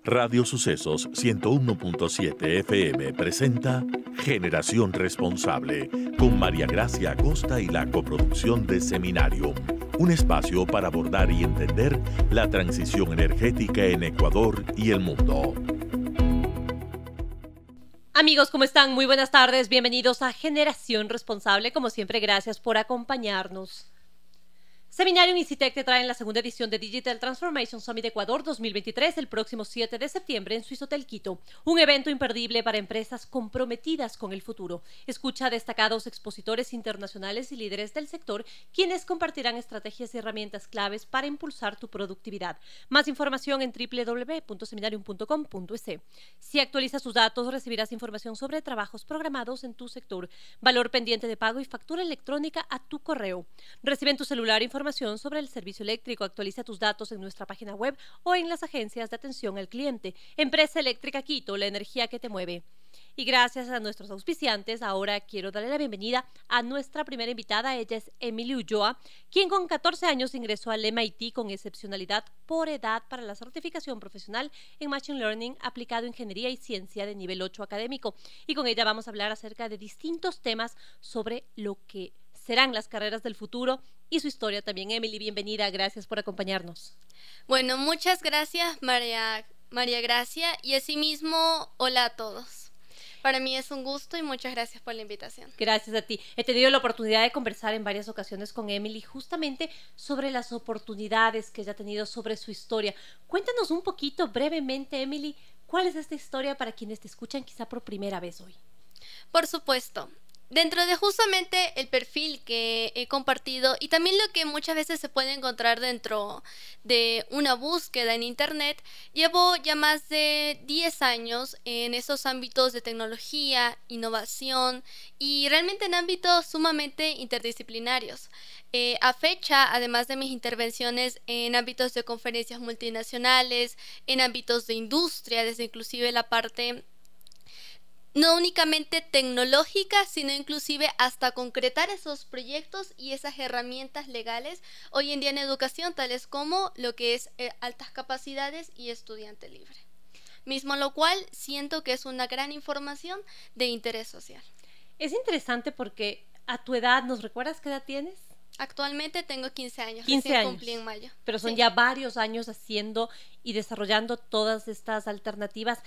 Radio Sucesos 101.7 FM presenta Generación Responsable con María Gracia Acosta y la coproducción de Seminarium, un espacio para abordar y entender la transición energética en Ecuador y el mundo. Amigos, ¿cómo están? Muy buenas tardes, bienvenidos a Generación Responsable. Como siempre, gracias por acompañarnos. Seminarium y CITEC te traen la segunda edición de Digital Transformation Summit Ecuador 2023 el próximo 7 de septiembre en Swissotel Quito. Un evento imperdible para empresas comprometidas con el futuro. Escucha a destacados expositores internacionales y líderes del sector, quienes compartirán estrategias y herramientas claves para impulsar tu productividad. Más información en www.seminarium.com.es. Si actualizas tus datos, recibirás información sobre trabajos programados en tu sector, valor pendiente de pago y factura electrónica a tu correo. Recibe en tu celular información sobre el servicio eléctrico. Actualiza tus datos en nuestra página web o en las agencias de atención al cliente. Empresa Eléctrica Quito, la energía que te mueve. Y gracias a nuestros auspiciantes, ahora quiero darle la bienvenida a nuestra primera invitada. Ella es Emily Ulloa, quien con 14 años ingresó al MIT con excepcionalidad por edad para la certificación profesional en Machine Learning aplicado a Ingeniería y Ciencia de nivel 8 académico. Y con ella vamos a hablar acerca de distintos temas sobre lo que serán las carreras del futuro y su historia también. Emily, bienvenida, gracias por acompañarnos. Bueno, muchas gracias María Gracia, y asimismo hola a todos. Para mí es un gusto y muchas gracias por la invitación. Gracias a ti. He tenido la oportunidad de conversar en varias ocasiones con Emily justamente sobre las oportunidades que ella ha tenido, sobre su historia. Cuéntanos un poquito brevemente, Emily, ¿cuál es esta historia para quienes te escuchan quizá por primera vez hoy? Por supuesto. Dentro de justamente el perfil que he compartido y también lo que muchas veces se puede encontrar dentro de una búsqueda en internet, llevo ya más de 10 años en esos ámbitos de tecnología, innovación y realmente en ámbitos sumamente interdisciplinarios. A fecha, además de mis intervenciones en ámbitos de conferencias multinacionales, en ámbitos de industria, desde inclusive la parte no únicamente tecnológica, sino inclusive hasta concretar esos proyectos y esas herramientas legales hoy en día en educación, tales como lo que es altas capacidades y estudiante libre. Mismo lo cual siento que es una gran información de interés social. Es interesante porque a tu edad, ¿nos recuerdas qué edad tienes? Actualmente tengo 15 años, 15 recién años. cumplí en mayo. Pero son Sí. ya varios años haciendo y desarrollando todas estas alternativas.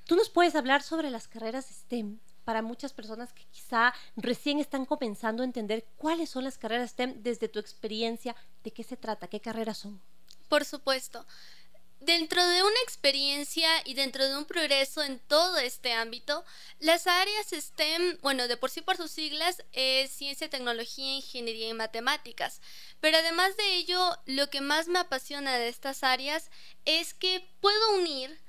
¿Tú nos puedes hablar sobre las carreras STEM para muchas personas que quizá recién están comenzando a entender cuáles son las carreras STEM desde tu experiencia? ¿De qué se trata? ¿Qué carreras son? Por supuesto. Dentro de una experiencia y dentro de un progreso en todo este ámbito, las áreas STEM, bueno, de por sí por sus siglas, es ciencia, tecnología, ingeniería y matemáticas. Pero además de ello, lo que más me apasiona de estas áreas es que puedo unir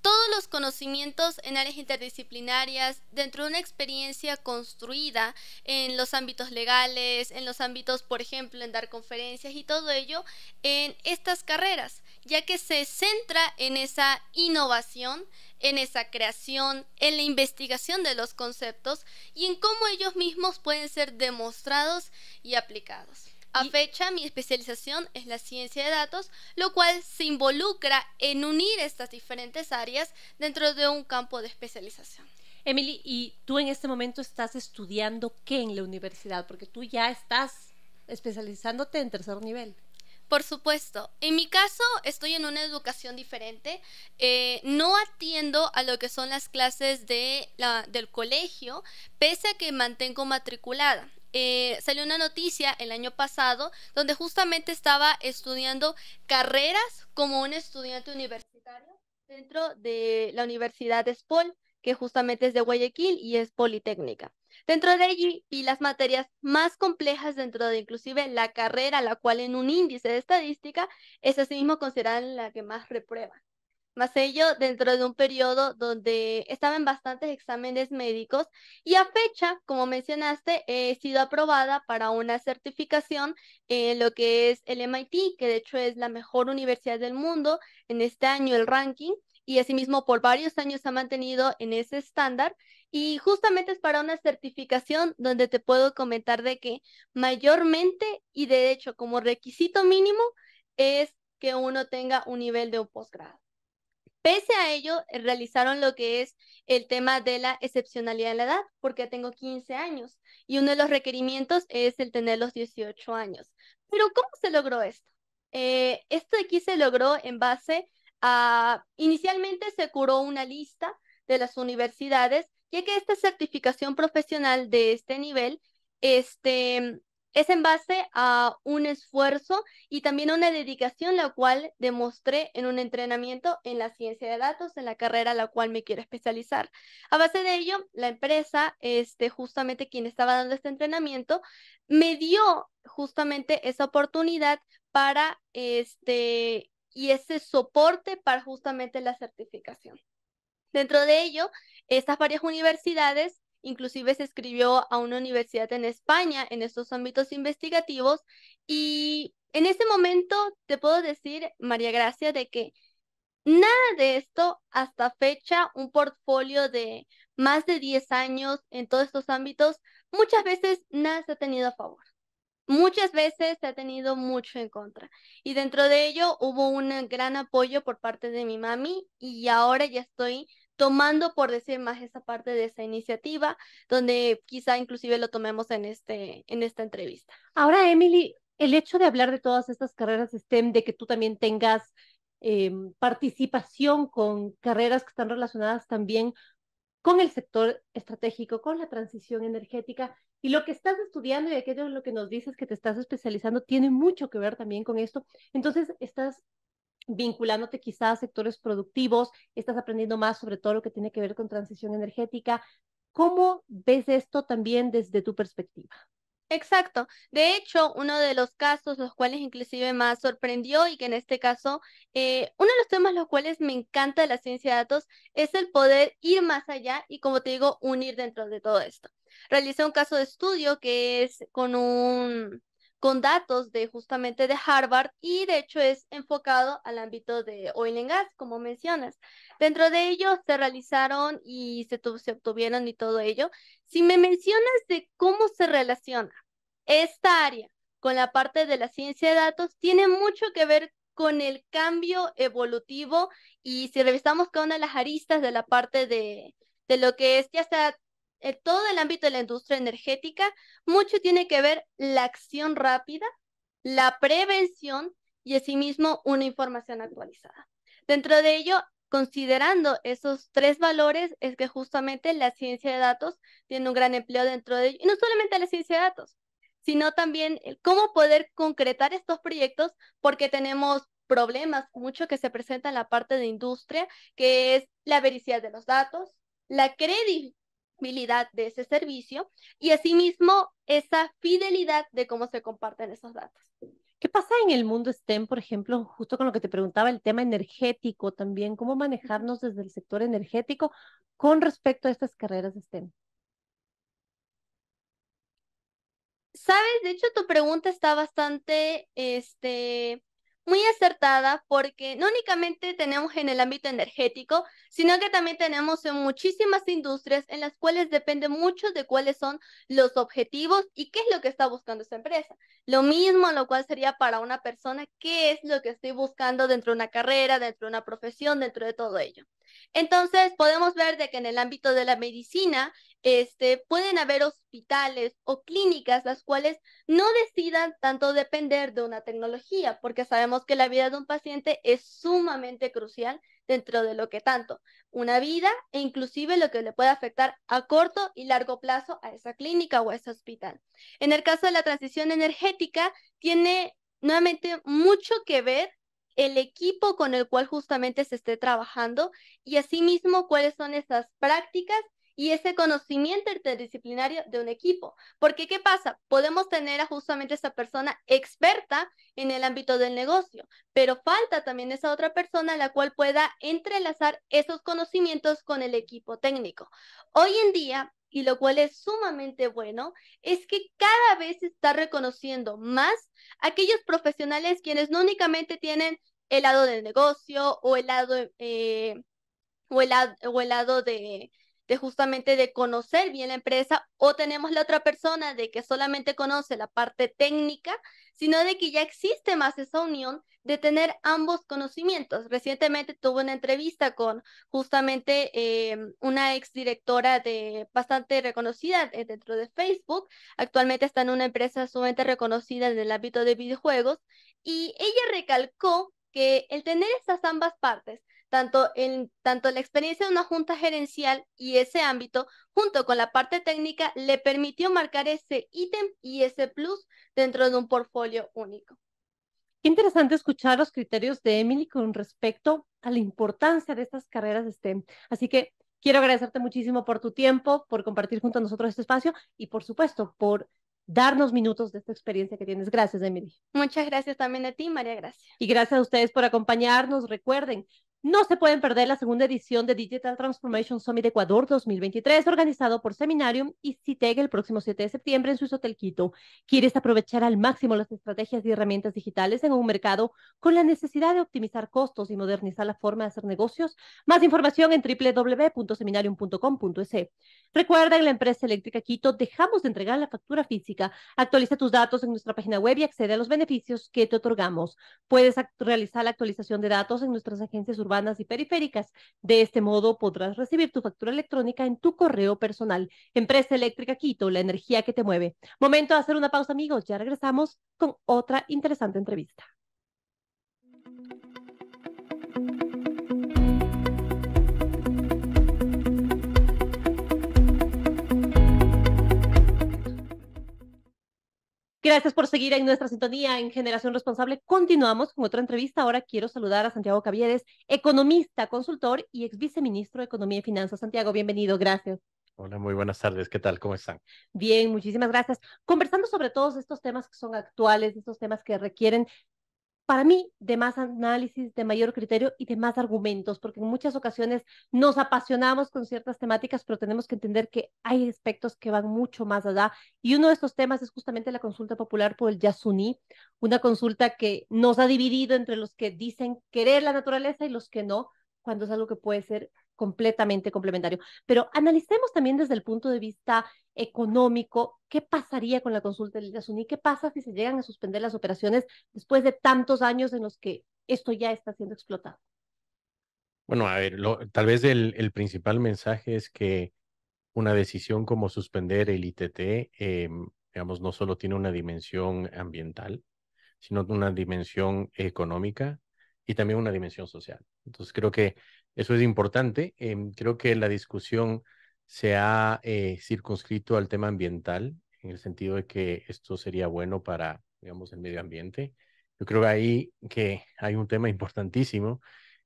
todos los conocimientos en áreas interdisciplinarias dentro de una experiencia construida en los ámbitos legales, en los ámbitos, por ejemplo, en dar conferencias y todo ello en estas carreras, ya que se centra en esa innovación, en esa creación, en la investigación de los conceptos y en cómo ellos mismos pueden ser demostrados y aplicados. A fecha, mi especialización es la ciencia de datos, lo cual se involucra en unir estas diferentes áreas dentro de un campo de especialización. Emily, ¿y tú en este momento estás estudiando qué en la universidad? Porque tú ya estás especializándote en tercer nivel. Por supuesto. En mi caso, estoy en una educación diferente. No atiendo a lo que son las clases del colegio, pese a que mantengo matriculada. Salió una noticia el año pasado donde justamente estaba estudiando carreras como un estudiante universitario dentro de la Universidad de Espol, que justamente es de Guayaquil y es politécnica. Dentro de allí vi las materias más complejas dentro de inclusive la carrera, la cual en un índice de estadística es asimismo considerada la que más reprueba. Más ello dentro de un periodo donde estaban bastantes exámenes médicos y a fecha, como mencionaste, he sido aprobada para una certificación en lo que es el MIT, que de hecho es la mejor universidad del mundo en este año el ranking, y asimismo por varios años se ha mantenido en ese estándar y justamente es para una certificación donde te puedo comentar de que mayormente y de hecho como requisito mínimo es que uno tenga un nivel de un posgrado. Pese a ello, realizaron lo que es el tema de la excepcionalidad de la edad, porque tengo 15 años y uno de los requerimientos es el tener los 18 años. Pero ¿cómo se logró esto? Esto de aquí se logró en base a, inicialmente se curó una lista de las universidades, ya que esta certificación profesional de este nivel, es en base a un esfuerzo y también una dedicación, la cual demostré en un entrenamiento en la ciencia de datos, en la carrera a la cual me quiero especializar. A base de ello, la empresa, justamente quien estaba dando este entrenamiento, me dio justamente esa oportunidad para, y ese soporte para justamente la certificación. Dentro de ello, estas varias universidades, inclusive se escribió a una universidad en España en estos ámbitos investigativos, y en ese momento te puedo decir, María Gracia, de que nada de esto hasta fecha, un portfolio de más de 10 años en todos estos ámbitos, muchas veces nada se ha tenido a favor. Muchas veces se ha tenido mucho en contra. Y dentro de ello hubo un gran apoyo por parte de mi mami y ahora ya estoy tomando, por decir más, esa parte de esa iniciativa, donde quizá inclusive lo tomemos en esta entrevista. Ahora, Emily, el hecho de hablar de todas estas carreras STEM, de que tú también tengas participación con carreras que están relacionadas también con el sector estratégico, con la transición energética, y lo que estás estudiando y aquello en lo que nos dices que te estás especializando tiene mucho que ver también con esto. Entonces, estás vinculándote quizás a sectores productivos, estás aprendiendo más sobre todo lo que tiene que ver con transición energética. ¿Cómo ves esto también desde tu perspectiva? Exacto. De hecho, uno de los casos, los cuales inclusive más sorprendió y que en este caso, uno de los temas los cuales me encanta de la ciencia de datos es el poder ir más allá y, como te digo, unir dentro de todo esto. Realicé un caso de estudio que es con datos de justamente de Harvard y de hecho es enfocado al ámbito de oil and gas, como mencionas. Dentro de ellos se realizaron y se obtuvieron y todo ello. Si me mencionas de cómo se relaciona esta área con la parte de la ciencia de datos, tiene mucho que ver con el cambio evolutivo, y si revisamos cada una de las aristas de la parte de lo que es ya sea todo el ámbito de la industria energética, mucho tiene que ver la acción rápida, la prevención y asimismo una información actualizada. Dentro de ello, considerando esos tres valores, es que justamente la ciencia de datos tiene un gran empleo dentro de ello, y no solamente la ciencia de datos, sino también el cómo poder concretar estos proyectos, porque tenemos problemas mucho que se presentan en la parte de industria, que es la veracidad de los datos, la credibilidad de ese servicio y asimismo esa fidelidad de cómo se comparten esos datos. ¿Qué pasa en el mundo STEM, por ejemplo, justo con lo que te preguntaba, el tema energético también? ¿Cómo manejarnos desde el sector energético con respecto a estas carreras STEM? Sabes, de hecho tu pregunta está bastante, muy acertada, porque no únicamente tenemos en el ámbito energético, sino que también tenemos en muchísimas industrias en las cuales depende mucho de cuáles son los objetivos y qué es lo que está buscando esa empresa. Lo mismo, lo cual sería para una persona, qué es lo que estoy buscando dentro de una carrera, dentro de una profesión, dentro de todo ello. Entonces, podemos ver de que en el ámbito de la medicina, pueden haber hospitales o clínicas las cuales no decidan tanto depender de una tecnología, porque sabemos que la vida de un paciente es sumamente crucial dentro de lo que tanto una vida e inclusive lo que le puede afectar a corto y largo plazo a esa clínica o a ese hospital. En el caso de la transición energética, tiene nuevamente mucho que ver el equipo con el cual justamente se esté trabajando y asimismo cuáles son esas prácticas y ese conocimiento interdisciplinario de un equipo. Porque, ¿qué pasa? Podemos tener a justamente esa persona experta en el ámbito del negocio, pero falta también esa otra persona la cual pueda entrelazar esos conocimientos con el equipo técnico. Hoy en día, y lo cual es sumamente bueno, es que cada vez se está reconociendo más aquellos profesionales quienes no únicamente tienen el lado del negocio o el lado, o el lado de justamente de conocer bien la empresa, o tenemos la otra persona de que solamente conoce la parte técnica, sino de que ya existe más esa unión de tener ambos conocimientos. Recientemente tuve una entrevista con justamente una exdirectora bastante reconocida dentro de Facebook. Actualmente está en una empresa sumamente reconocida en el ámbito de videojuegos, y ella recalcó que el tener estas ambas partes, tanto la experiencia de una junta gerencial y ese ámbito, junto con la parte técnica, le permitió marcar ese ítem y ese plus dentro de un portfolio único. Qué interesante escuchar los criterios de Emily con respecto a la importancia de estas carreras de STEM. Así que quiero agradecerte muchísimo por tu tiempo, por compartir junto a nosotros este espacio y, por supuesto, por darnos minutos de esta experiencia que tienes. Gracias, Emily. Muchas gracias también a ti, María Gracia. Y gracias a ustedes por acompañarnos. Recuerden, no se pueden perder la segunda edición de Digital Transformation Summit Ecuador 2023, organizado por Seminarium y CITEG el próximo 7 de septiembre en Swiss Hotel Quito. ¿Quieres aprovechar al máximo las estrategias y herramientas digitales en un mercado con la necesidad de optimizar costos y modernizar la forma de hacer negocios? Más información en www.seminarium.com.es. Recuerda, en la empresa eléctrica Quito dejamos de entregar la factura física. Actualiza tus datos en nuestra página web y accede a los beneficios que te otorgamos. Puedes realizar la actualización de datos en nuestras agencias urbanas y periféricas. De este modo podrás recibir tu factura electrónica en tu correo personal. Empresa Eléctrica Quito, la energía que te mueve. Momento de hacer una pausa, amigos. Ya regresamos con otra interesante entrevista. Gracias por seguir en nuestra sintonía en Generación Responsable. Continuamos con otra entrevista. Ahora quiero saludar a Santiago Caviedes, economista, consultor y ex viceministro de Economía y Finanzas. Santiago, bienvenido. Gracias. Hola, muy buenas tardes. ¿Qué tal? ¿Cómo están? Bien, muchísimas gracias. Conversando sobre todos estos temas que son actuales, estos temas que requieren, para mí, de más análisis, de mayor criterio y de más argumentos, porque en muchas ocasiones nos apasionamos con ciertas temáticas, pero tenemos que entender que hay aspectos que van mucho más allá. Y uno de estos temas es justamente la consulta popular por el Yasuní, una consulta que nos ha dividido entre los que dicen querer la naturaleza y los que no, cuando es algo que puede ser completamente complementario. Pero analicemos también desde el punto de vista económico, ¿qué pasaría con la consulta del Yasuní? ¿Qué pasa si se llegan a suspender las operaciones después de tantos años en los que esto ya está siendo explotado? Bueno, a ver, tal vez el principal mensaje es que una decisión como suspender el ITT, digamos, no solo tiene una dimensión ambiental, sino una dimensión económica y también una dimensión social. Entonces, creo que eso es importante. Creo que la discusión se ha circunscrito al tema ambiental, en el sentido de que esto sería bueno para, digamos, el medio ambiente. Yo creo ahí que hay un tema importantísimo,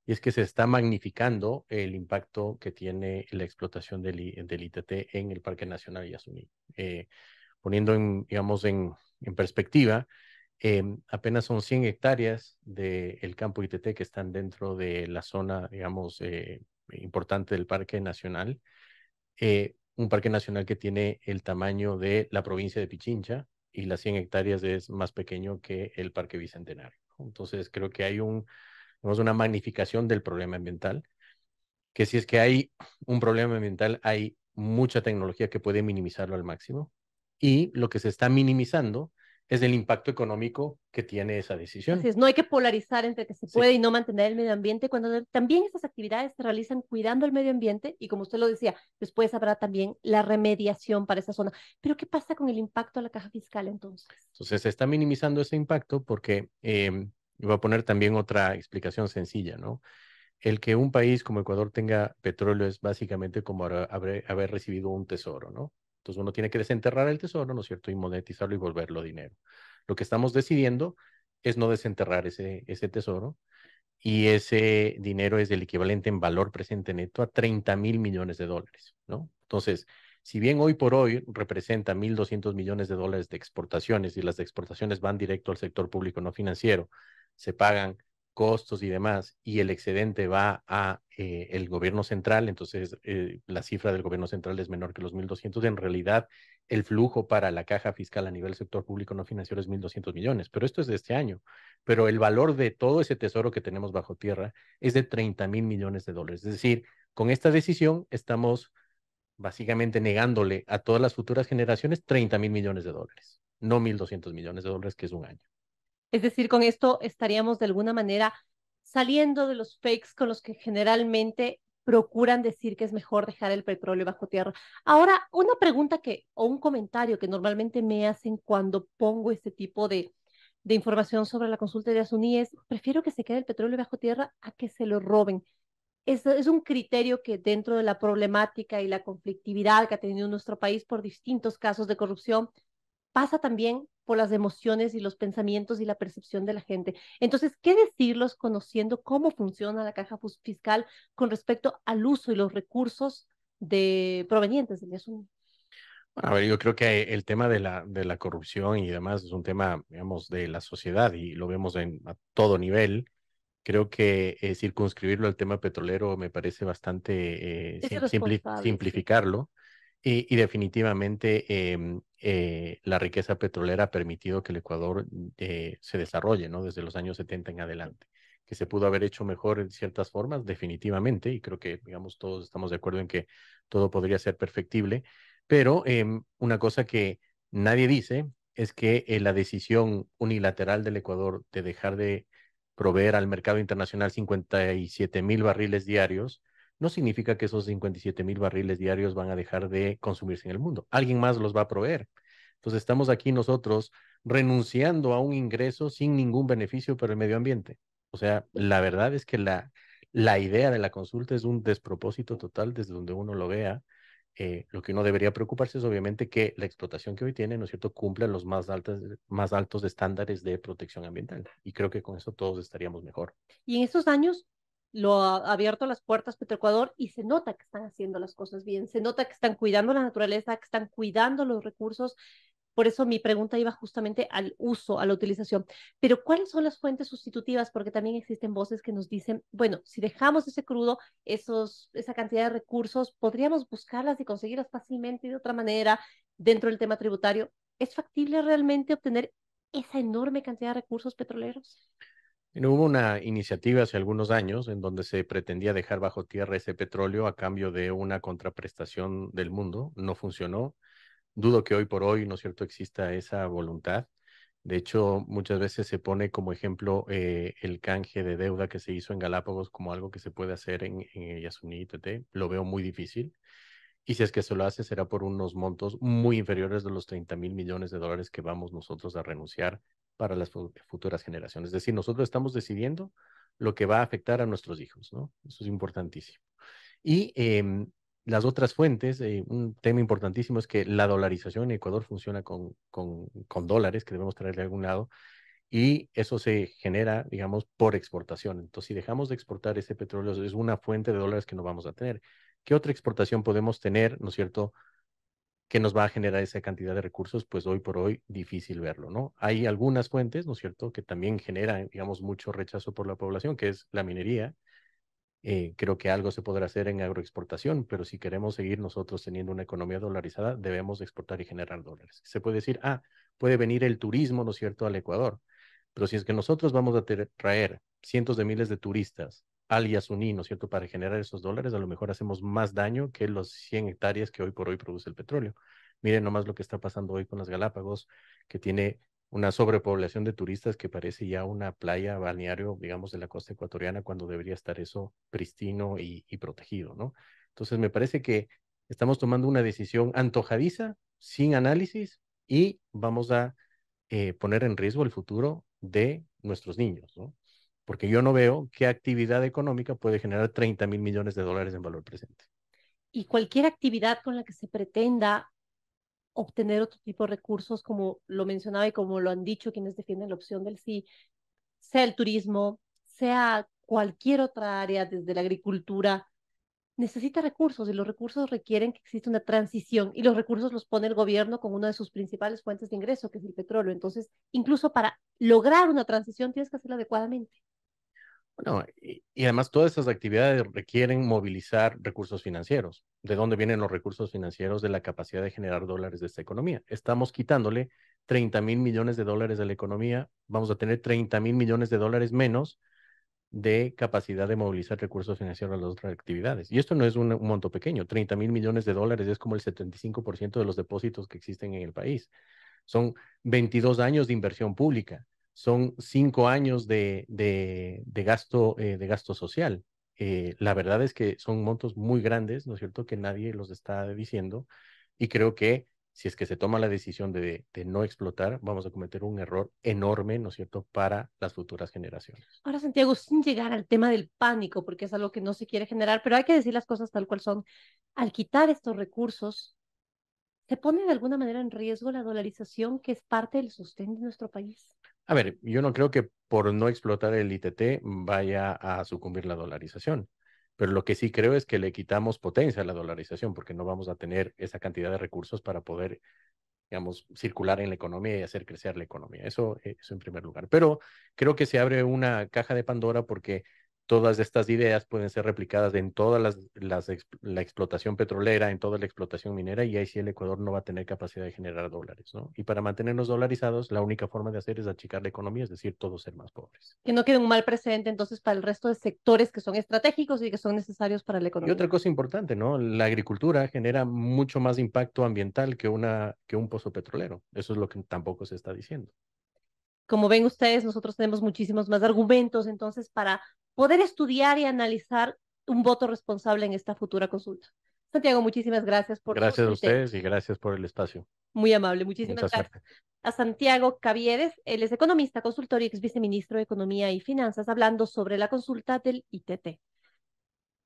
y es que se está magnificando el impacto que tiene la explotación del ITT en el Parque Nacional Yasuní. Poniendo, digamos, en perspectiva, apenas son 100 hectáreas del campo ITT que están dentro de la zona, digamos, importante del Parque Nacional. Un parque nacional que tiene el tamaño de la provincia de Pichincha, y las 100 hectáreas es más pequeño que el Parque Bicentenario. Entonces, creo que hay digamos, una magnificación del problema ambiental, que si es que hay un problema ambiental, hay mucha tecnología que puede minimizarlo al máximo, y lo que se está minimizando es el impacto económico que tiene esa decisión. Así es, no hay que polarizar entre que se puede y no mantener el medio ambiente, cuando también estas actividades se realizan cuidando el medio ambiente, y como usted lo decía, después habrá también la remediación para esa zona. Pero ¿qué pasa con el impacto a la caja fiscal entonces? Entonces se está minimizando ese impacto porque, voy a poner también otra explicación sencilla, ¿no? El que un país como Ecuador tenga petróleo es básicamente como haber recibido un tesoro, ¿no? Entonces uno tiene que desenterrar el tesoro, ¿no es cierto? Y monetizarlo y volverlo dinero. Lo que estamos decidiendo es no desenterrar ese tesoro, y ese dinero es el equivalente en valor presente neto a 30.000 millones de dólares, ¿no? Entonces, si bien hoy por hoy representa 1.200 millones de dólares de exportaciones, y las exportaciones van directo al sector público no financiero, se pagan costos y demás, y el excedente va a el gobierno central, entonces la cifra del gobierno central es menor que los 1.200. En realidad, el flujo para la caja fiscal a nivel sector público no financiero es 1.200 millones, pero esto es de este año. Pero el valor de todo ese tesoro que tenemos bajo tierra es de 30.000 millones de dólares. Es decir, con esta decisión estamos básicamente negándole a todas las futuras generaciones 30.000 millones de dólares, no 1.200 millones de dólares, que es un año. Es decir, con esto estaríamos de alguna manera saliendo de los fakes con los que generalmente procuran decir que es mejor dejar el petróleo bajo tierra. Ahora, una pregunta o un comentario que normalmente me hacen cuando pongo este tipo de información sobre la consulta de Yasuní es, prefiero que se quede el petróleo bajo tierra a que se lo roben. Es un criterio que dentro de la problemática y la conflictividad que ha tenido nuestro país por distintos casos de corrupción, pasa también por las emociones y los pensamientos y la percepción de la gente. Entonces, ¿qué decirlos conociendo cómo funciona la caja fiscal con respecto al uso y los recursos provenientes del Yasuní? A ver, yo creo que el tema de la corrupción y demás es un tema, digamos, de la sociedad y lo vemos a todo nivel. Creo que circunscribirlo al tema petrolero me parece bastante Es irresponsable, sí. simplificarlo y definitivamente la riqueza petrolera ha permitido que el Ecuador se desarrolle, ¿no? Desde los años 70 en adelante. Que se pudo haber hecho mejor en ciertas formas, definitivamente, y creo que, digamos, todos estamos de acuerdo en que todo podría ser perfectible, pero una cosa que nadie dice es que la decisión unilateral del Ecuador de dejar de proveer al mercado internacional 57.000 barriles diarios, no significa que esos 57.000 barriles diarios van a dejar de consumirse en el mundo. Alguien más los va a proveer. Entonces estamos aquí nosotros renunciando a un ingreso sin ningún beneficio para el medio ambiente. O sea, la verdad es que la idea de la consulta es un despropósito total desde donde uno lo vea. Lo que uno debería preocuparse es obviamente que la explotación que hoy tiene, ¿no es cierto?, cumpla los más altos estándares de protección ambiental. Y creo que con eso todos estaríamos mejor. Y en estos años lo ha abierto las puertas Petroecuador y se nota que están haciendo las cosas bien, se nota que están cuidando la naturaleza, que están cuidando los recursos. Por eso mi pregunta iba justamente al uso, a la utilización. Pero ¿cuáles son las fuentes sustitutivas? Porque también existen voces que nos dicen, bueno, si dejamos ese crudo, esa cantidad de recursos, podríamos buscarlas y conseguirlas fácilmente de otra manera dentro del tema tributario. ¿Es factible realmente obtener esa enorme cantidad de recursos petroleros? Hubo una iniciativa hace algunos años en donde se pretendía dejar bajo tierra ese petróleo a cambio de una contraprestación del mundo. No funcionó. Dudo que hoy por hoy, ¿no es cierto?, exista esa voluntad. De hecho, muchas veces se pone como ejemplo el canje de deuda que se hizo en Galápagos como algo que se puede hacer en Yasuní, TT. Lo veo muy difícil. Y si es que se lo hace, será por unos montos muy inferiores de los 30.000 millones de dólares que vamos nosotros a renunciar para las futuras generaciones. Es decir, nosotros estamos decidiendo lo que va a afectar a nuestros hijos, ¿no? Eso es importantísimo. Y las otras fuentes, un tema importantísimo es que la dolarización en Ecuador funciona con dólares que debemos traer de algún lado y eso se genera, digamos, por exportación. Entonces, si dejamos de exportar ese petróleo, es una fuente de dólares que no vamos a tener. ¿Qué otra exportación podemos tener, no es cierto, que nos va a generar esa cantidad de recursos? Pues hoy por hoy difícil verlo, ¿no? Hay algunas fuentes, ¿no es cierto?, que también generan, digamos, mucho rechazo por la población, que es la minería. Creo que algo se podrá hacer en agroexportación, pero si queremos seguir nosotros teniendo una economía dolarizada, debemos exportar y generar dólares. Se puede decir, puede venir el turismo, ¿no es cierto?, al Ecuador, pero si es que nosotros vamos a traer cientos de miles de turistas al Yasuní, ¿no es cierto?, para generar esos dólares, a lo mejor hacemos más daño que los 100 hectáreas que hoy por hoy produce el petróleo. Miren nomás lo que está pasando hoy con las Galápagos, que tiene una sobrepoblación de turistas que parece ya una playa, balneario, digamos, de la costa ecuatoriana, cuando debería estar eso pristino y protegido, ¿no? Entonces, me parece que estamos tomando una decisión antojadiza, sin análisis, y vamos a poner en riesgo el futuro de nuestros niños, ¿no? Porque yo no veo qué actividad económica puede generar 30.000 millones de dólares en valor presente. Y cualquier actividad con la que se pretenda obtener otro tipo de recursos, como lo mencionaba y como lo han dicho quienes defienden la opción del sí, sea el turismo, sea cualquier otra área, desde la agricultura, necesita recursos y los recursos requieren que exista una transición y los recursos los pone el gobierno como una de sus principales fuentes de ingreso, que es el petróleo. Entonces, incluso para lograr una transición tienes que hacerlo adecuadamente. Bueno, y además todas esas actividades requieren movilizar recursos financieros. ¿De dónde vienen los recursos financieros? De la capacidad de generar dólares de esta economía. Estamos quitándole 30.000 millones de dólares de la economía, vamos a tener 30.000 millones de dólares menos de capacidad de movilizar recursos financieros a las otras actividades. Y esto no es un monto pequeño, 30 mil millones de dólares es como el 75% de los depósitos que existen en el país. Son 22 años de inversión pública, son 5 años de gasto social. La verdad es que son montos muy grandes, ¿no es cierto?, que nadie los está diciendo, y creo que si es que se toma la decisión de no explotar, vamos a cometer un error enorme, ¿no es cierto?, para las futuras generaciones. Ahora, Santiago, sin llegar al tema del pánico, porque es algo que no se quiere generar, pero hay que decir las cosas tal cual son. Al quitar estos recursos, ¿se pone de alguna manera en riesgo la dolarización que es parte del sostén de nuestro país? A ver, yo no creo que por no explotar el ITT vaya a sucumbir la dolarización, pero lo que sí creo es que le quitamos potencia a la dolarización porque no vamos a tener esa cantidad de recursos para poder, digamos, circular en la economía y hacer crecer la economía. Eso en primer lugar. Pero creo que se abre una caja de Pandora porque todas estas ideas pueden ser replicadas en toda la explotación petrolera, en toda la explotación minera, y ahí sí el Ecuador no va a tener capacidad de generar dólares, ¿no? Y para mantenernos dolarizados, la única forma de hacer es achicar la economía, es decir, todos ser más pobres. Que no quede un mal precedente entonces para el resto de sectores que son estratégicos y que son necesarios para la Y otra economía. cosa importante, ¿no? La agricultura genera mucho más impacto ambiental que un pozo petrolero. Eso es lo que tampoco se está diciendo. Como ven ustedes, nosotros tenemos muchísimos más argumentos entonces para poder estudiar y analizar un voto responsable en esta futura consulta. Santiago, muchísimas gracias por tus Gracias a criterios. ustedes y gracias por el espacio. Muy amable, muchísimas Mucha gracias. suerte. A Santiago Caviedes, él es economista, consultor y ex viceministro de Economía y Finanzas, hablando sobre la consulta del ITT.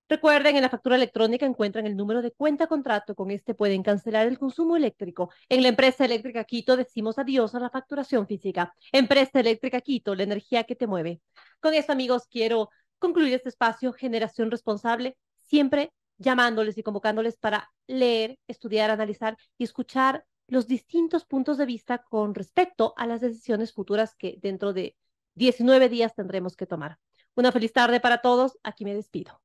Recuerden, en la factura electrónica encuentran el número de cuenta contrato. Con este pueden cancelar el consumo eléctrico. En la empresa eléctrica Quito decimos adiós a la facturación física. Empresa eléctrica Quito, la energía que te mueve. Con esto, amigos, quiero concluir este espacio Generación Responsable, siempre llamándoles y convocándoles para leer, estudiar, analizar y escuchar los distintos puntos de vista con respecto a las decisiones futuras que dentro de 19 días tendremos que tomar. Una feliz tarde para todos. Aquí me despido.